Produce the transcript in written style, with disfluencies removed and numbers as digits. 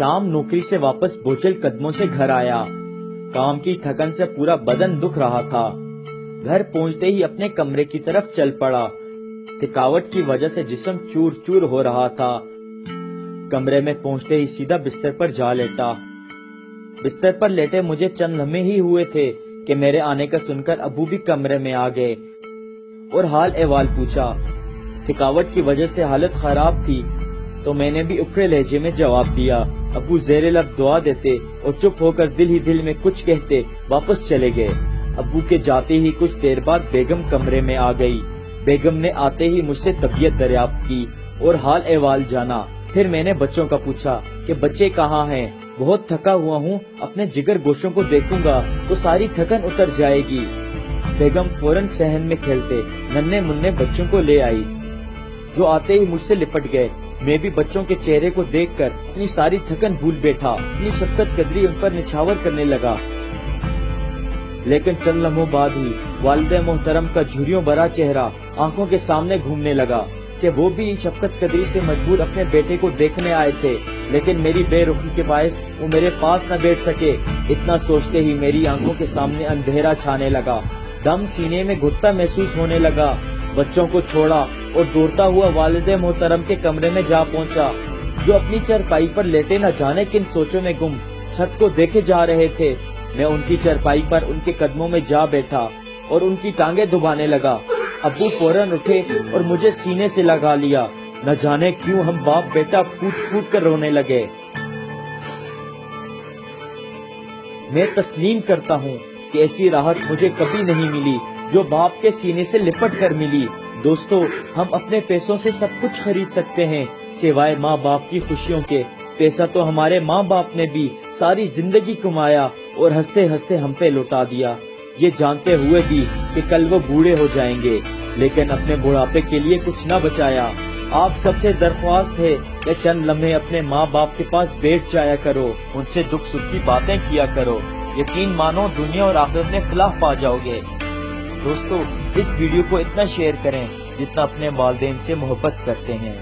शाम नौकरी से वापस बोझल कदमों से घर आया। काम की थकन से पूरा बदन दुख रहा था। घर पहुंचते ही अपने कमरे की तरफ चल पड़ा। थकावट की वजह से जिस्म चूर चूर हो रहा था। कमरे में पहुंचते ही सीधा बिस्तर पर जा लेटा। बिस्तर पर लेटे मुझे चंद लम्हे ही हुए थे कि मेरे आने का सुनकर अबू भी कमरे में आ गए और हाल अहवाल पूछा। थकावट की वजह से हालत खराब थी तो मैंने भी उखड़े लहजे में जवाब दिया। अबू ज़ेरे लब दुआ देते और चुप होकर दिल ही दिल में कुछ कहते वापस चले गए। अबू के जाते ही कुछ देर बाद बेगम कमरे में आ गई। बेगम ने आते ही मुझसे तबीयत दरियाफ्त की और हाल अहवाल जाना। फिर मैंने बच्चों का पूछा कि बच्चे कहाँ हैं। बहुत थका हुआ हूँ, अपने जिगर गोशों को देखूंगा तो सारी थकन उतर जाएगी। बेगम फौरन सहन में खेलते नन्हे मुन्ने बच्चों को ले आई, जो आते ही मुझसे लिपट गए। मैं भी बच्चों के चेहरे को देखकर अपनी सारी थकन भूल बैठा। अपनी शफकत कदरी उन पर निछावर करने लगा। लेकिन चंद लम्हों बाद ही वालिद मोहतरम का झुर्रियों भरा चेहरा आंखों के सामने घूमने लगा कि वो भी शफकत कदरी से मजबूर अपने बेटे को देखने आए थे, लेकिन मेरी बेरुखी के बायस वो मेरे पास न बैठ सके। इतना सोचते ही मेरी आंखों के सामने अंधेरा छाने लगा। दम सीने में घुटता महसूस होने लगा। बच्चों को छोड़ा और दौड़ता हुआ वालिद मोहतरम के कमरे में जा पहुंचा, जो अपनी चरपाई पर लेटे न जाने किन सोचों में गुम छत को देखे जा रहे थे। मैं उनकी चरपाई पर उनके कदमों में जा बैठा और उनकी टांगे दबाने लगा। अब्बू फौरन उठे और मुझे सीने से लगा लिया। न जाने क्यों हम बाप बेटा फूट फूट कर रोने लगे। मैं तस्लीम करता हूँ कि ऐसी राहत मुझे कभी नहीं मिली जो बाप के सीने से लिपट कर मिली। दोस्तों, हम अपने पैसों से सब कुछ खरीद सकते हैं सिवाय माँ बाप की खुशियों के। पैसा तो हमारे माँ बाप ने भी सारी जिंदगी कमाया और हंसते हंसते हम पे लौटा दिया, ये जानते हुए भी कि कल वो बूढ़े हो जाएंगे, लेकिन अपने बुढ़ापे के लिए कुछ न बचाया। आप सबसे दरख्वास्त है कि चंद लम्हे अपने माँ बाप के पास बैठ जाया करो, उनसे दुख सुख की बातें किया करो। यकीन मानो दुनिया और आखिरत में खिलाफ पा जाओगे। दोस्तों, इस वीडियो को इतना शेयर करें जितना अपने वालिदैन से मोहब्बत करते हैं।